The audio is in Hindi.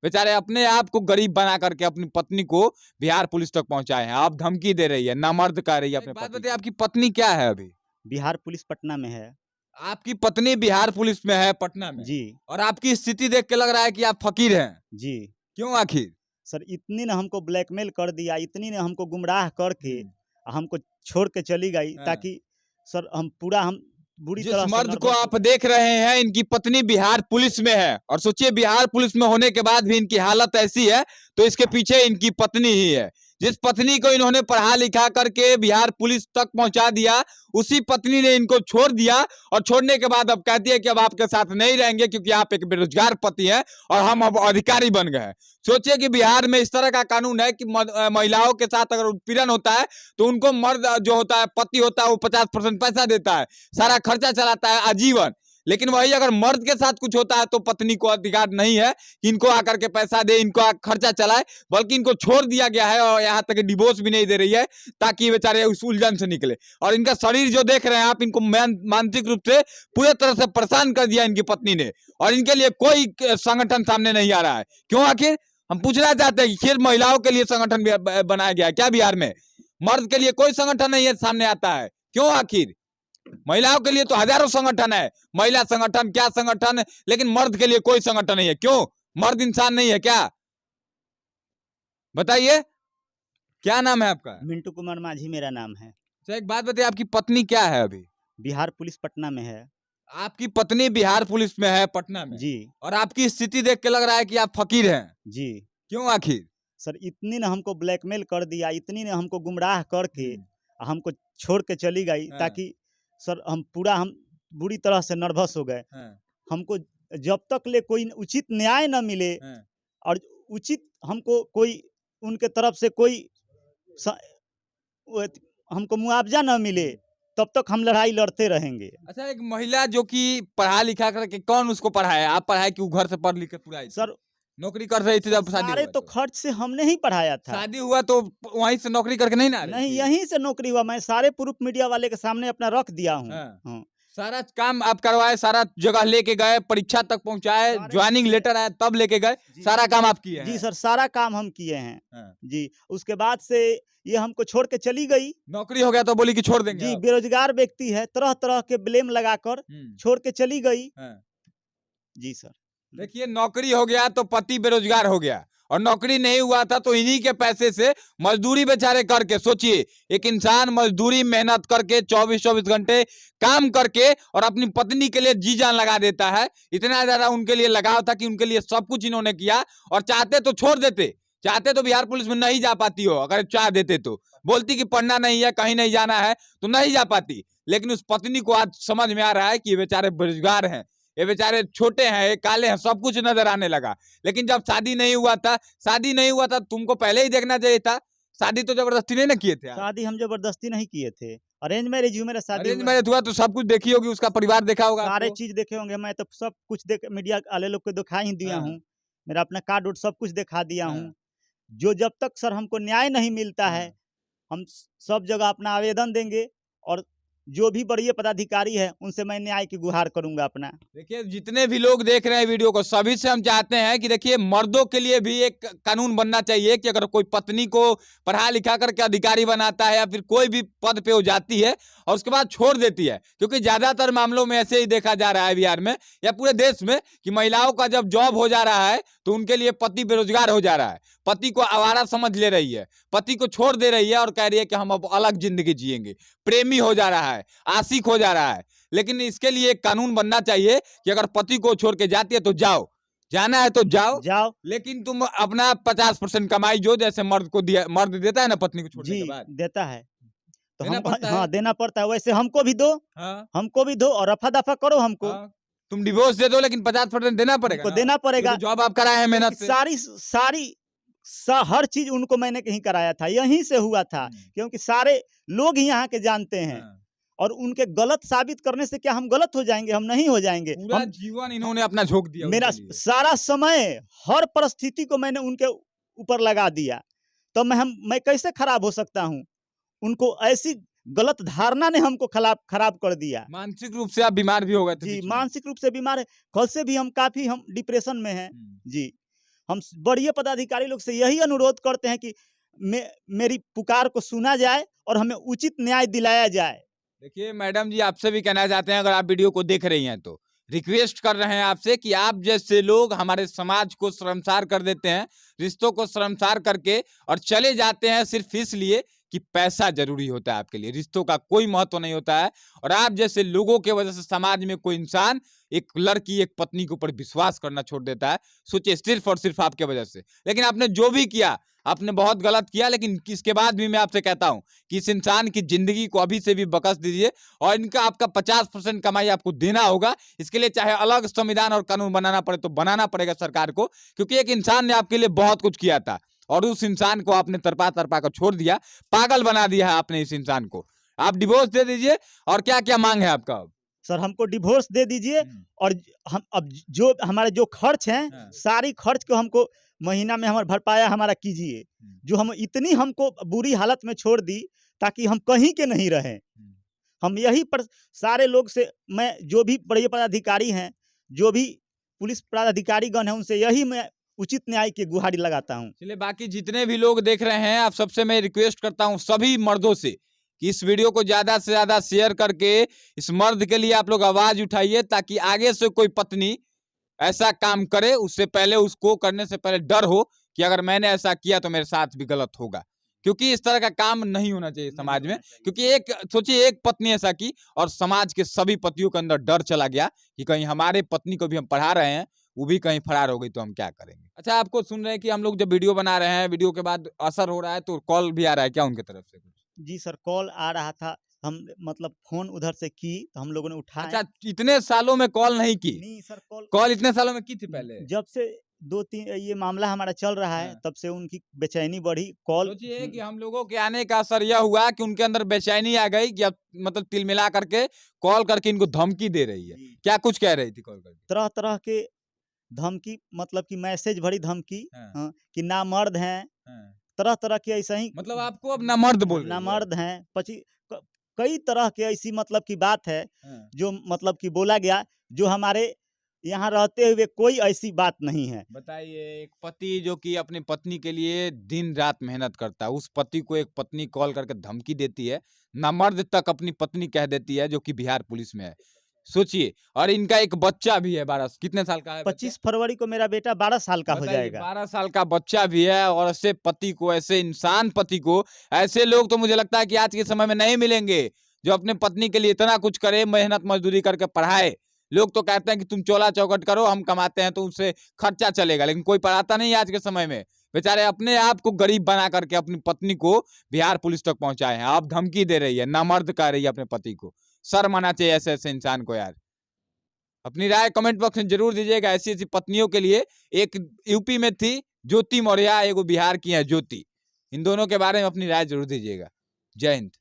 बेचारे अपने आप को गरीब बना करके अपनी पत्नी को बिहार पुलिस तक पहुंचाए हैं। आप धमकी दे रही है, नामर्द कह रही है अपने बात बताइए, आपकी पत्नी क्या है अभी? बिहार पुलिस पटना में है। आपकी पत्नी बिहार पुलिस में है पटना में, जी। और आपकी स्थिति देख के लग रहा है कि आप फकीर हैं। जी क्यों आखिर? सर, इतनी ने हमको ब्लैकमेल कर दिया, इतनी ने हमको गुमराह करके हमको छोड़ के चली गई, ताकि सर हम बुरी जिस तरह से मर्द को नर्वस आप देख रहे हैं, इनकी पत्नी बिहार पुलिस में है, और सोचिए बिहार पुलिस में होने के बाद भी इनकी हालत ऐसी है, तो इसके पीछे इनकी पत्नी ही है। जिस पत्नी को इन्होंने पढ़ा लिखा करके बिहार पुलिस तक पहुंचा दिया, उसी पत्नी ने इनको छोड़ दिया, और छोड़ने के बाद अब कहती है कि अब आपके साथ नहीं रहेंगे क्योंकि आप एक बेरोजगार पति हैं और हम अब अधिकारी बन गए हैं। सोचिए कि बिहार में इस तरह का कानून है कि महिलाओं के साथ अगर उत्पीड़न होता है तो उनको मर्द जो होता है, पति होता है, वो 50% पैसा देता है, सारा खर्चा चलाता है आजीवन। लेकिन वही अगर मर्द के साथ कुछ होता है तो पत्नी को अधिकार नहीं है कि इनको आकर के पैसा दे, इनको खर्चा चलाए, बल्कि इनको छोड़ दिया गया है, और यहाँ तक डिवोर्स भी नहीं दे रही है ताकि बेचारे उस उलझन से निकले। और इनका शरीर जो देख रहे हैं आप, इनको मानसिक रूप से पूरी तरह से परेशान कर दिया इनकी पत्नी ने, और इनके लिए कोई संगठन सामने नहीं आ रहा है। क्यों आखिर? हम पूछना चाहते हैं कि फिर महिलाओं के लिए संगठन बनाया गया क्या बिहार में? मर्द के लिए कोई संगठन नहीं है, सामने आता है। क्यों आखिर? महिलाओं के लिए तो हजारों संगठन है, महिला संगठन, क्या संगठन, लेकिन मर्द के लिए कोई संगठन नहीं है। क्यों? मर्द इंसान नहीं है क्या? बताइए, क्या नाम है आपका? मिंटू कुमार माझी मेरा नाम है। तो एक बात बताइए, आपकी पत्नी क्या है अभी? बिहार पुलिस पटना में है। आपकी पत्नी बिहार पुलिस में है पटना में, जी। और आपकी स्थिति देख के लग रहा है कि आप फकीर हैं। जी। क्यों आखिर? सर, इतनी ने हमको ब्लैकमेल कर दिया, इतनी ने हमको गुमराह करके हमको छोड़ के चली गई, ताकि सर हम बुरी तरह से नर्वस हो गए। हमको जब तक ले कोई उचित न्याय न मिले और उचित हमको कोई उनके तरफ से कोई हमको मुआवजा न मिले, तब तक हम लड़ाई लड़ते रहेंगे। अच्छा, एक महिला जो कि पढ़ा लिखा करके, कौन उसको पढ़ाया? आप पढ़ाए कि वो घर से पढ़ लिख के पूरा? सर, नौकरी कर रही थी जब शादी सारे हुआ? तो खर्च से हमने ही पढ़ाया था। शादी हुआ तो वहीं से नौकरी करके नहीं ना? नहीं, यहीं से नौकरी हुआ। मैं सारे प्रूफ मीडिया वाले के सामने अपना रख दिया हूँ। सारा काम आप करवाए, सारा जगह लेके गए, परीक्षा तक पहुंचाए, ज्वाइनिंग लेटर आया तब लेके गए, सारा काम आप किए हैं? जी सर, सारा काम हम किए हैं। जी, उसके बाद से ये हमको छोड़ के चली गई। नौकरी हो गया तो बोली कि छोड़ देंगे? जी, बेरोजगार व्यक्ति है, तरह तरह के ब्लेम लगाकर छोड़ के चली गई। जी सर। देखिए, नौकरी हो गया तो पति बेरोजगार हो गया, और नौकरी नहीं हुआ था तो इन्हीं के पैसे से मजदूरी बेचारे करके, सोचिए एक इंसान मजदूरी मेहनत करके 24-24 घंटे काम करके और अपनी पत्नी के लिए जी जान लगा देता है। इतना ज्यादा उनके लिए लगाव था कि उनके लिए सब कुछ इन्होंने किया, और चाहते तो छोड़ देते, चाहते तो बिहार पुलिस में नहीं जा पाती हो, अगर चाह देते तो बोलती कि पढ़ना नहीं है, कहीं नहीं जाना है, तो नहीं जा पाती। लेकिन उस पत्नी को आज समझ में आ रहा है कि ये बेचारे बेरोजगार हैं, ये बेचारे छोटे हैं, ये काले हैं, सब कुछ नजर आने लगा। लेकिन जब शादी नहीं हुआ था, तुमको पहले ही देखना चाहिए था। शादी तो जबरदस्ती नहीं ना किए थे? शादी हम जबरदस्ती नहीं किए थे, अरेंज मैरिज मेरा शादी। अरेंज मैरिज हुआ तो सब कुछ देखी होगी, उसका परिवार देखा होगा, सारे चीज देखे होंगे। मैं तो सब कुछ मीडिया वाले लोग को दिखा ही दिया हूँ। मेरा अपना कार्ड सब कुछ दिखा दिया हूँ। जो जब तक सर हमको न्याय नहीं मिलता है, हम सब जगह अपना आवेदन देंगे, और जो भी बड़े पदाधिकारी है उनसे मैं न्याय की गुहार करूंगा अपना। देखिए, जितने भी लोग देख रहे हैं वीडियो को, सभी से हम चाहते हैं कि देखिए, मर्दों के लिए भी एक कानून बनना चाहिए कि अगर कोई पत्नी को पढ़ा लिखा करके अधिकारी बनाता है, या फिर कोई भी पद पे हो जाती है और उसके बाद छोड़ देती है, क्योंकि ज्यादातर मामलों में ऐसे ही देखा जा रहा है बिहार में या पूरे देश में, कि महिलाओं का जब जॉब हो जा रहा है तो उनके लिए पति बेरोजगार हो जा रहा है, पति को आवारा समझ ले रही है, पति को छोड़ दे रही है और कह रही है कि हम अब अलग जिंदगी जिएंगे, प्रेमी हो जा रहा है, आशिक हो जा रहा है। लेकिन इसके लिए एक कानून बनना चाहिए कि अगर पति को छोड़ के जाती है तो जाओ, जाना है तो जाओ, लेकिन तुम अपना 50% कमाई जो जैसे मर्द को दिया, मर्द देता है ना पत्नी को छोड़ने के बाद? देता है तो देना पड़ता है। हाँ, देना पड़ता है। वैसे हमको भी दो, हमको भी दो, और रफा दफा करो हमको। तुम डिवोर्स दे दो, लेकिन 50% देना पड़ेगा। हमको देना पड़ेगा। जॉब आप कराए हैं मेहनत से। हर चीज उनको मैंने कहीं कराया था, यहीं से हुआ था, क्योंकि सारे लोग ही यहाँ के जानते हैं। और उनके गलत साबित करने से क्या हम गलत हो जाएंगे? हम नहीं हो जाएंगे। पूरा जीवन इन्होंने अपना झोंक दिया, मेरा सारा समय, हर परिस्थिति को मैंने उनके ऊपर लगा दिया, तो मैं कैसे खराब हो सकता हूँ? उनको ऐसी गलत धारणा ने हमको खराब कर दिया। मानसिक रूप से आप बीमार भी हो गए थे? जी, मानसिक रूप से बीमार है। कल से भी हम काफी डिप्रेशन में हैं। जी, हम बड़े पदाधिकारी लोग से यही अनुरोध करते हैं कि मेरी पुकार को सुना जाए और हमें उचित न्याय दिलाया जाए। देखिए मैडम जी, आपसे भी कहना चाहते हैं, अगर आप वीडियो को देख रही हैं तो रिक्वेस्ट कर रहे हैं आपसे कि आप जैसे लोग हमारे समाज को शर्मसार कर देते हैं, रिश्तों को शर्मसार करके और चले जाते हैं सिर्फ इसलिए कि पैसा जरूरी होता है आपके लिए, रिश्तों का कोई महत्व नहीं होता है। और आप जैसे लोगों के वजह से समाज में कोई इंसान एक लड़की एक पत्नी के ऊपर विश्वास करना छोड़ देता है, सोचिए, सिर्फ और सिर्फ आपके वजह से। लेकिन आपने जो भी किया, आपने बहुत गलत किया, लेकिन इसके बाद भी मैं आपसे कहता हूं कि इस इंसान की जिंदगी को अभी से भी बकस दीजिए और इनका आपका 50% कमाई आपको देना होगा। इसके लिए चाहे अलग संविधान और कानून बनाना पड़े तो बनाना पड़ेगा सरकार को, क्योंकि एक इंसान ने आपके लिए बहुत कुछ किया था और उस इंसान को आपने तरपा तरपा कर छोड़ दिया, पागल बना दिया है आपने इस इंसान को। आप डिवोर्स दे दीजिए। और क्या क्या मांग है आपका? सर हमको डिवोर्स दे दीजिए और हम अब जो हमारे जो खर्च हैं सारी खर्च को हमको महीना में हमारा भरपाया हमारा कीजिए। जो हम इतनी हमको बुरी हालत में छोड़ दी ताकि हम कहीं के नहीं रहें। हम यही पर सारे लोग से, मैं जो भी बड़े पदाधिकारी हैं, जो भी पुलिस पदाधिकारीगण हैं, उनसे यही मैं उचित न्याय की गुहारी लगाता हूं। चलिए, बाकी जितने भी लोग देख रहे हैं, आप सबसे मैं रिक्वेस्ट करता हूं सभी मर्दों से कि इस वीडियो को ज्यादा से ज्यादा शेयर करके इस मर्द के लिए आप लोग आवाज उठाइए, ताकि आगे से कोई पत्नी ऐसा काम करे उससे पहले, उसको करने से पहले डर हो कि अगर मैंने ऐसा किया तो मेरे साथ भी गलत होगा। क्योंकि इस तरह का काम नहीं होना चाहिए समाज में। क्योंकि एक सोचिए, एक पत्नी ऐसा की और समाज के सभी पतियों के अंदर डर चला गया कि कहीं हमारे पत्नी को भी हम पढ़ा रहे हैं, वो भी कहीं फरार हो गई तो हम क्या करेंगे। अच्छा, आपको सुन रहे हैं कि हम लोग जब वीडियो बना रहे हैं, वीडियो के बाद असर हो रहा है तो कॉल भी आ रहा है क्या उनके तरफ से? जी सर, कॉल आ रहा था, हम मतलब फोन उधर से की तो हम लोगों ने उठाया। अच्छा, इतने सालों में कॉल नहीं की? नहीं सर, कॉल इतने सालों में की थी पहले? जब से 2-3 ये मामला हमारा चल रहा है तब से उनकी बेचैनी बढ़ी। कॉल सोचिए कि हम लोगों के आने का असर यह हुआ कि उनके अंदर बेचैनी आ गई कि अब मतलब तिल मिला करके कॉल करके इनको धमकी दे रही है। क्या कुछ कह रही थी कॉल करके? तरह तरह के धमकी, मतलब कि मैसेज भरी धमकी, कि ना मर्द हैं, तरह तरह के ऐसा ही, मतलब आपको अब ना मर्द बोल रही ना है? मर्द हैं, कई तरह के ऐसी मतलब की बात है जो मतलब कि बोला गया, जो हमारे यहाँ रहते हुए कोई ऐसी बात नहीं है। बताइए, एक पति जो कि अपनी पत्नी के लिए दिन रात मेहनत करता है, उस पति को एक पत्नी कॉल करके धमकी देती है, ना मर्द तक अपनी पत्नी कह देती है, जो कि बिहार पुलिस में है। सोचिए, और इनका एक बच्चा भी है 12, कितने साल का है? 25 फरवरी को मेरा बेटा 12 साल का हो जाएगा। 12 साल का बच्चा भी है। और ऐसे पति को, ऐसे इंसान पति को, ऐसे लोग तो मुझे लगता है कि आज के समय में नहीं मिलेंगे जो अपने पत्नी के लिए इतना कुछ करे, मेहनत मजदूरी करके पढ़ाए। लोग तो कहते हैं कि तुम चोला चौकट करो, हम कमाते हैं तो उससे खर्चा चलेगा, लेकिन कोई पढ़ाता नहीं आज के समय में। बेचारे अपने आप को गरीब बना करके अपनी पत्नी को बिहार पुलिस तक पहुंचाए हैं। आप धमकी दे रही है, नामर्द कह रही है अपने पति को। शर्म आना चाहिए ऐसे ऐसे इंसान को यार। अपनी राय कमेंट बॉक्स में जरूर दीजिएगा। ऐसी ऐसी पत्नियों के लिए, एक यूपी में थी ज्योति मौर्य, एक बिहार की है ज्योति, इन दोनों के बारे में अपनी राय जरूर दीजिएगा। जय हिंद।